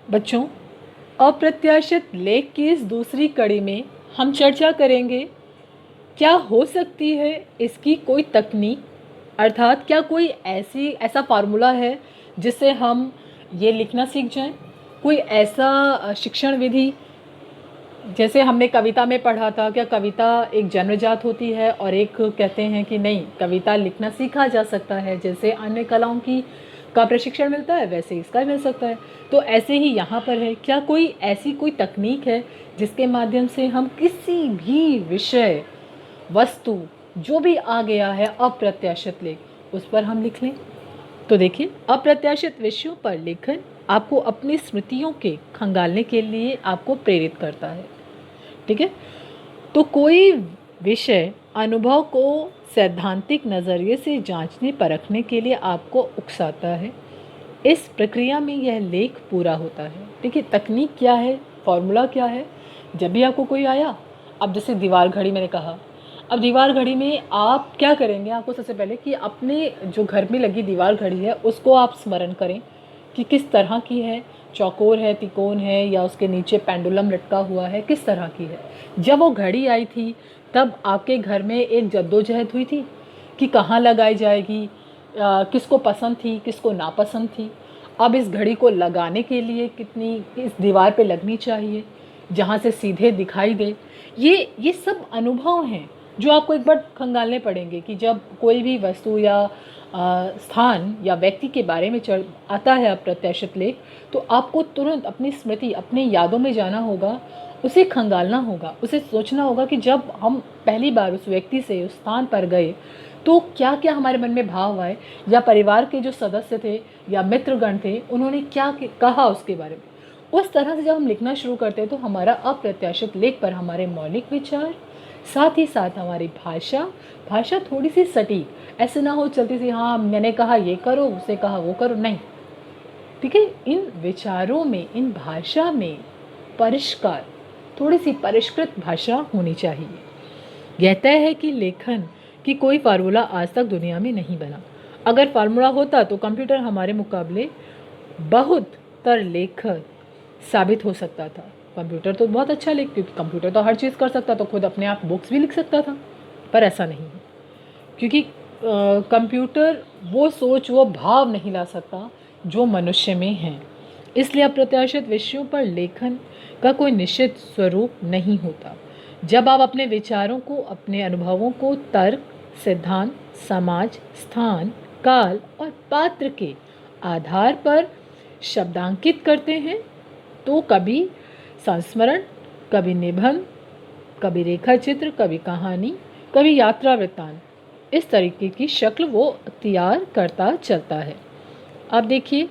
बच्चों, अप्रत्याशित लेख की इस दूसरी कड़ी में हम चर्चा करेंगे क्या हो सकती है इसकी कोई तकनीक, अर्थात क्या कोई ऐसा फार्मूला है जिससे हम ये लिखना सीख जाएं। कोई ऐसा शिक्षण विधि, जैसे हमने कविता में पढ़ा था, क्या कविता एक जन्मजात होती है और एक कहते हैं कि नहीं, कविता लिखना सीखा जा सकता है। जैसे अन्य कलाओं की का प्रशिक्षण मिलता है वैसे इसका मिल सकता है। तो ऐसे ही यहाँ पर है, क्या कोई ऐसी कोई तकनीक है जिसके माध्यम से हम किसी भी विषय, वस्तु, जो भी आ गया है अप्रत्याशित लेख, उस पर हम लिख लें। तो देखिए, अप्रत्याशित विषयों पर लेखन आपको अपनी स्मृतियों के खंगालने के लिए आपको प्रेरित करता है। ठीक है, तो कोई विषय अनुभव को सैद्धांतिक नज़रिए से जांचने परखने के लिए आपको उकसाता है। इस प्रक्रिया में यह लेख पूरा होता है। देखिए, तकनीक क्या है, फॉर्मूला क्या है। जब भी आपको कोई आया, अब जैसे दीवार घड़ी मैंने कहा, अब दीवार घड़ी में आप क्या करेंगे, आपको सबसे पहले कि अपने जो घर में लगी दीवार घड़ी है उसको आप स्मरण करें कि किस तरह की है, चौकोर है, तिकोन है, या उसके नीचे पेंडुलम लटका हुआ है, किस तरह की है। जब वो घड़ी आई थी तब आपके घर में एक जद्दोजहद हुई थी कि कहाँ लगाई जाएगी, किसको पसंद थी, किसको नापसंद थी। अब इस घड़ी को लगाने के लिए कितनी इस दीवार पे लगनी चाहिए जहाँ से सीधे दिखाई दे। ये सब अनुभव हैं जो आपको एक बार खंगालने पड़ेंगे कि जब कोई भी वस्तु या स्थान या व्यक्ति के बारे में आता है अप्रत्याशित लेख, तो आपको तुरंत अपनी स्मृति, अपनी यादों में जाना होगा, उसे खंगालना होगा, उसे सोचना होगा कि जब हम पहली बार उस व्यक्ति से उस स्थान पर गए तो क्या क्या हमारे मन में भाव आए, या परिवार के जो सदस्य थे या मित्रगण थे उन्होंने क्या कहा उसके बारे में। उस तरह से जब हम लिखना शुरू करते हैं तो हमारा अप्रत्याशित लेख पर हमारे मौलिक विचार, साथ ही साथ हमारी भाषा थोड़ी सी सटीक, ऐसे ना हो चलती सी, हाँ मैंने कहा ये करो, उसे कहा वो करो, नहीं। ठीक है, इन विचारों में, इन भाषा में परिष्कार, थोड़ी सी परिष्कृत भाषा होनी चाहिए। यह तय है कि लेखन की कोई फार्मूला आज तक दुनिया में नहीं बना। अगर फार्मूला होता तो कंप्यूटर हमारे मुकाबले बहुत तर लेखक साबित हो सकता था। कंप्यूटर तो बहुत अच्छा लिख, क्योंकि कंप्यूटर तो हर चीज़ कर सकता था, खुद अपने आप बुक्स भी लिख सकता था। पर ऐसा नहीं है, क्योंकि कंप्यूटर वो सोच, वो भाव नहीं ला सकता जो मनुष्य में है। इसलिए अप्रत्याशित विषयों पर लेखन का कोई निश्चित स्वरूप नहीं होता। जब आप अपने विचारों को, अपने अनुभवों को तर्क, सिद्धांत, समाज, स्थान, काल और पात्र के आधार पर शब्दांकित करते हैं, तो कभी संस्मरण, कभी निबंध, कभी रेखा चित्र, कभी कहानी, कभी यात्रा वृत्तांत, इस तरीके की शक्ल वो अख्तियार करता चलता है। अब देखिए,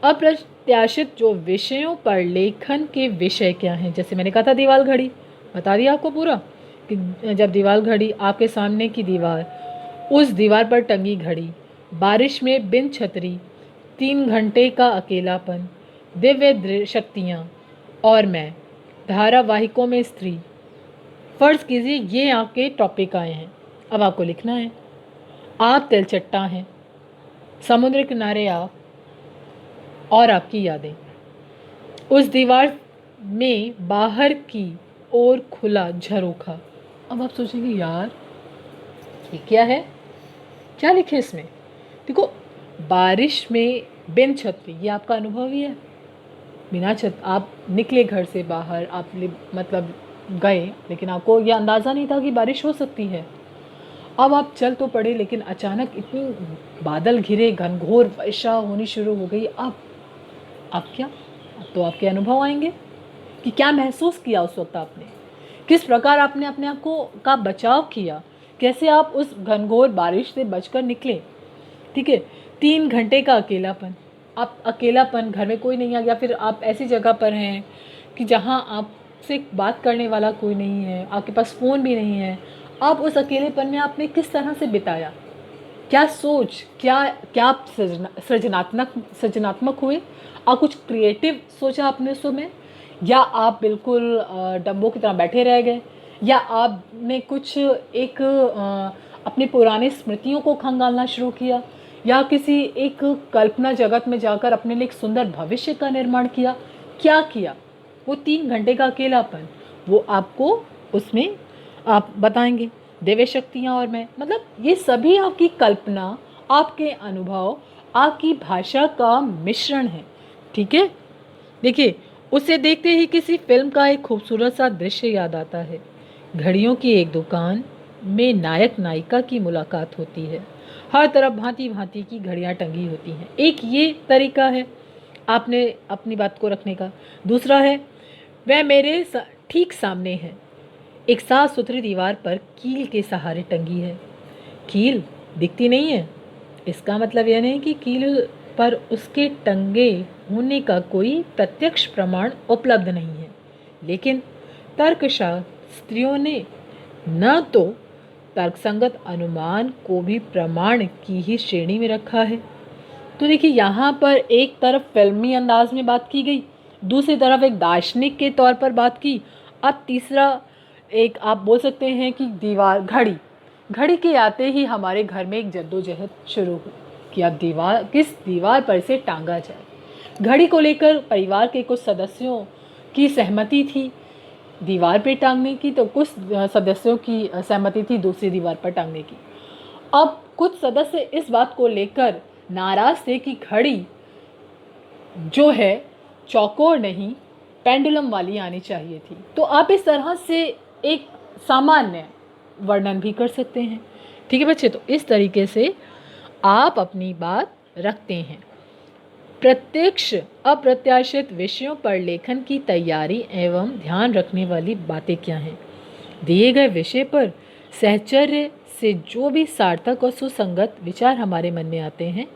अप्रत्याशित जो विषयों पर लेखन के विषय क्या हैं। जैसे मैंने कहा था दीवार घड़ी, बता दिया आपको पूरा कि जब दीवार घड़ी, आपके सामने की दीवार, उस दीवार पर टंगी घड़ी, बारिश में बिन छतरी, 3 घंटे का अकेलापन, दिव्य शक्तियाँ और मैं, धारावाहिकों में स्त्री। फ़र्ज़ कीजिए ये आपके टॉपिक आए हैं। अब आपको लिखना है, आप तिलचट्टा हैं, समुद्र किनारे आप और आपकी यादें। उस दीवार में बाहर की ओर खुला झरोखा। अब आप सोचेंगे यार ये क्या है, क्या लिखे इसमें। देखो, बारिश में बिन छतरी, ये आपका अनुभव ही है। बिना छत आप निकले घर से बाहर, आप मतलब गए, लेकिन आपको यह अंदाज़ा नहीं था कि बारिश हो सकती है। अब आप चल तो पड़े, लेकिन अचानक इतनी बादल घिरे, घनघोर वर्षा होनी शुरू हो गई। अब क्या, अब तो आपके अनुभव आएंगे कि क्या महसूस किया उस वक्त आपने, किस प्रकार आपने अपने आप को का बचाव किया, कैसे आप उस घनघोर बारिश से बचकर निकले। ठीक है, 3 घंटे का अकेलापन, आप अकेलापन, घर में कोई नहीं है, या फिर आप ऐसी जगह पर हैं कि जहाँ आपसे बात करने वाला कोई नहीं है, आपके पास फ़ोन भी नहीं है। आप उस अकेलेपन में आपने किस तरह से बिताया, क्या सोच, क्या क्या आप सृजनात्मक हुए, और कुछ क्रिएटिव सोचा आपने उस समय, या आप बिल्कुल डम्बों की तरह बैठे रह गए, या आपने कुछ एक अपनी पुरानी स्मृतियों को खंगालना शुरू किया, या किसी एक कल्पना जगत में जाकर अपने लिए एक सुंदर भविष्य का निर्माण किया। क्या किया, वो 3 घंटे का अकेलापन, वो आपको उसमें आप बताएंगे। दिव्य शक्तियाँ और मैं, मतलब ये सभी आपकी कल्पना, आपके अनुभव, आपकी भाषा का मिश्रण है। ठीक है, देखिए, उसे देखते ही किसी फिल्म का एक खूबसूरत सा दृश्य याद आता है। घड़ियों की एक दुकान में नायक नायिका की मुलाकात होती है। हर तरफ भांति भांति की घड़ियां टंगी होती हैं। एक ये तरीका है आपने अपनी बात को रखने का। दूसरा है, वह मेरे ठीक सामने है, एक साफ सुथरी दीवार पर कील के सहारे टंगी है। कील दिखती नहीं है, इसका मतलब यह नहीं कि कील पर उसके टंगे होने का कोई प्रत्यक्ष प्रमाण उपलब्ध नहीं है, लेकिन तर्कशास्त्रियों ने न तो तर्कसंगत अनुमान को भी प्रमाण की ही श्रेणी में रखा है। तो देखिए, यहाँ पर एक तरफ फिल्मी अंदाज में बात की गई, दूसरी तरफ एक दार्शनिक के तौर पर बात की, अब तीसरा एक आप बोल सकते हैं कि दीवार, घड़ी, घड़ी के आते ही हमारे घर में एक जद्दोजहद शुरू हुई कि अब किस दीवार पर से टांगा जाए। घड़ी को लेकर परिवार के कुछ सदस्यों की सहमति थी दीवार पे टांगने की, तो कुछ सदस्यों की सहमति थी दूसरी दीवार पर टांगने की। अब कुछ सदस्य इस बात को लेकर नाराज थे कि घड़ी जो है चौकोर नहीं, पेंडुलम वाली आनी चाहिए थी। तो आप इस तरह से एक सामान्य वर्णन भी कर सकते हैं। ठीक है बच्चे, तो इस तरीके से आप अपनी बात रखते हैं। प्रत्यक्ष अप्रत्याशित विषयों पर लेखन की तैयारी एवं ध्यान रखने वाली बातें क्या हैं? दिए गए विषय पर सहचर्य से जो भी सार्थक और सुसंगत विचार हमारे मन में आते हैं,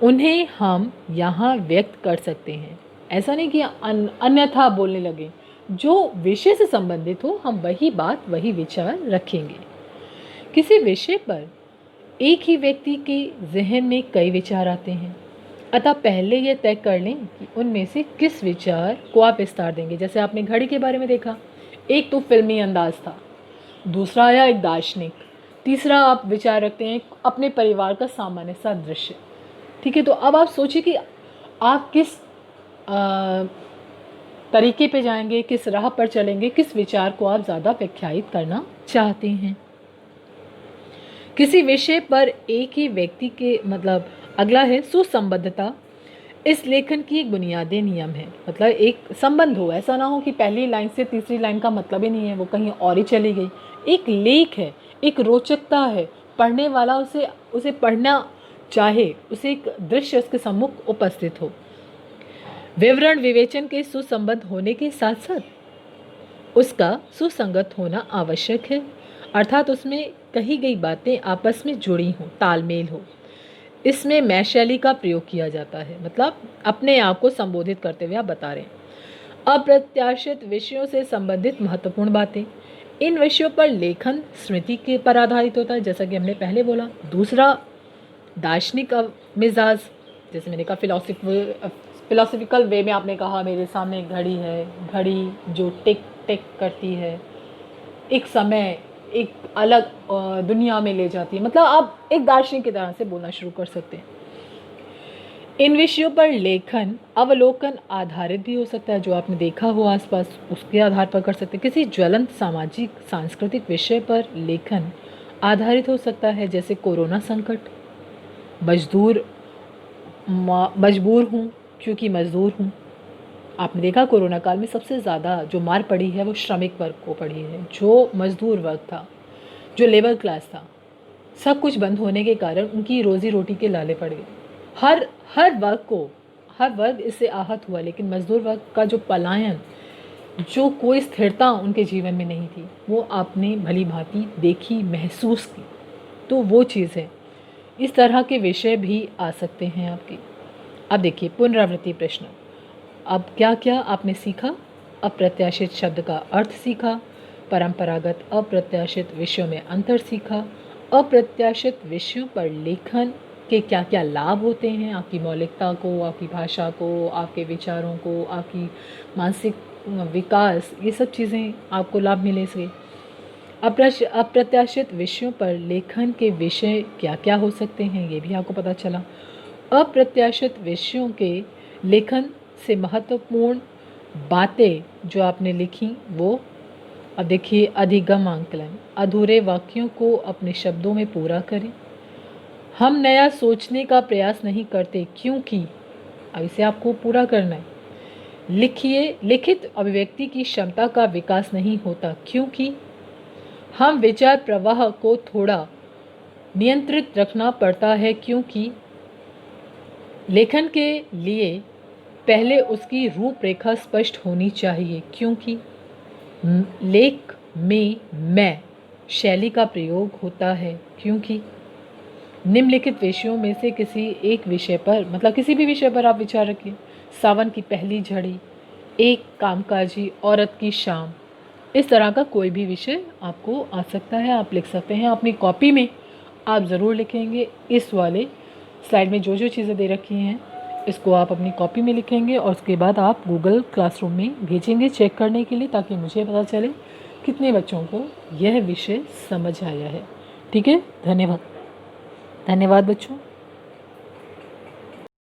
उन्हें हम यहाँ व्यक्त कर सकते हैं। ऐसा नहीं कि अन्यथा बोलने लगे। जो विषय से संबंधित हो, हम वही बात, वही विचार रखेंगे। किसी विषय पर एक ही व्यक्ति के जहन में कई विचार आते हैं, अतः पहले यह तय कर लें कि उनमें से किस विचार को आप विस्तार देंगे। जैसे आपने घड़ी के बारे में देखा, एक तो फिल्मी अंदाज था, दूसरा आया एक दार्शनिक, तीसरा आप विचार रखते हैं अपने परिवार का सामान्य सा दृश्य। ठीक है, तो अब आप सोचिए कि आप किस तरीके पे जाएंगे, किस राह पर चलेंगे, किस विचार को आप ज़्यादा व्याख्यायित करना चाहते हैं। किसी विषय पर एक ही व्यक्ति के, मतलब अगला है सुसंबद्धता। इस लेखन की एक बुनियादी नियम है, मतलब एक संबंध हो, ऐसा ना हो कि पहली लाइन से तीसरी लाइन का मतलब ही नहीं है, वो कहीं और ही चली गई। एक लेख है, एक रोचकता है, पढ़ने वाला उसे पढ़ना चाहे, उसे एक दृश्य उसके सम्मुख उपस्थित हो। विवरण विवेचन के सुसंबद्ध होने के साथ साथ उसका सुसंगत होना आवश्यक है, अर्थात उसमें कही गई बातें आपस में जुड़ी हों, तालमेल हो। इसमें मैं शैली का प्रयोग किया जाता है, मतलब अपने आप को संबोधित करते हुए आप बता रहे हैं। अप्रत्याशित विषयों से संबंधित महत्वपूर्ण बातें, इन विषयों पर लेखन स्मृति के पर आधारित होता है, जैसा कि हमने पहले बोला। दूसरा, दार्शनिक मिजाज, जैसे मैंने कहा फिलोसफिकल वे में आपने कहा मेरे सामने एक घड़ी है, घड़ी जो टिक टिक करती है, एक समय एक अलग दुनिया में ले जाती है, मतलब आप एक दार्शनिक की तरह से बोलना शुरू कर सकते हैं। इन विषयों पर लेखन अवलोकन आधारित भी हो सकता है, जो आपने देखा हो आसपास उसके आधार पर कर सकते हैं। किसी ज्वलंत सामाजिक सांस्कृतिक विषय पर लेखन आधारित हो सकता है, जैसे कोरोना संकट, मजबूर हूँ क्योंकि मजदूर हूँ। आपने देखा कोरोना काल में सबसे ज़्यादा जो मार पड़ी है वो श्रमिक वर्ग को पड़ी है, जो मजदूर वर्ग था, जो लेबर क्लास था। सब कुछ बंद होने के कारण उनकी रोज़ी रोटी के लाले पड़ गए। हर वर्ग इससे आहत हुआ, लेकिन मजदूर वर्ग का जो पलायन, जो कोई स्थिरता उनके जीवन में नहीं थी, वो आपने भली भांति देखी, महसूस की। तो वो चीज़ है। इस तरह के विषय भी आ सकते हैं आपके। अब देखिए पुनरावृत्ति प्रश्न। अब क्या क्या आपने सीखा? अप्रत्याशित शब्द का अर्थ सीखा, परंपरागत अप्रत्याशित विषयों में अंतर सीखा, अप्रत्याशित विषयों पर लेखन के क्या क्या लाभ होते हैं, आपकी मौलिकता को, आपकी भाषा को, आपके विचारों को, आपकी मानसिक विकास, ये सब चीज़ें आपको लाभ मिले से। अप्रत्याशित विषयों पर लेखन के विषय क्या क्या हो सकते हैं, ये भी आपको पता चला। अप्रत्याशित विषयों के लेखन से महत्वपूर्ण बातें जो आपने लिखी वो, अब देखिए अधिगम आंकलन, अधूरे वाक्यों को अपने शब्दों में पूरा करें। हम नया सोचने का प्रयास नहीं करते क्योंकि, अब इसे आपको पूरा करना है। लिखिए, लिखित अभिव्यक्ति की क्षमता का विकास नहीं होता क्योंकि हम विचार प्रवाह को थोड़ा नियंत्रित रखना पड़ता है क्योंकि लेखन के लिए पहले उसकी रूपरेखा स्पष्ट होनी चाहिए क्योंकि लेख में मैं शैली का प्रयोग होता है क्योंकि निम्नलिखित विषयों में से किसी एक विषय पर, मतलब किसी भी विषय पर आप विचार रखिए। सावन की पहली झड़ी, एक कामकाजी औरत की शाम, इस तरह का कोई भी विषय आपको आ सकता है, आप लिख सकते हैं। अपनी कॉपी में आप ज़रूर लिखेंगे। इस वाले स्लाइड में जो जो चीज़ें दे रखी हैं इसको आप अपनी कॉपी में लिखेंगे और उसके बाद आप गूगल क्लासरूम में भेजेंगे चेक करने के लिए, ताकि मुझे पता चले कितने बच्चों को यह विषय समझ आया है। ठीक है, धन्यवाद। धन्यवाद बच्चों।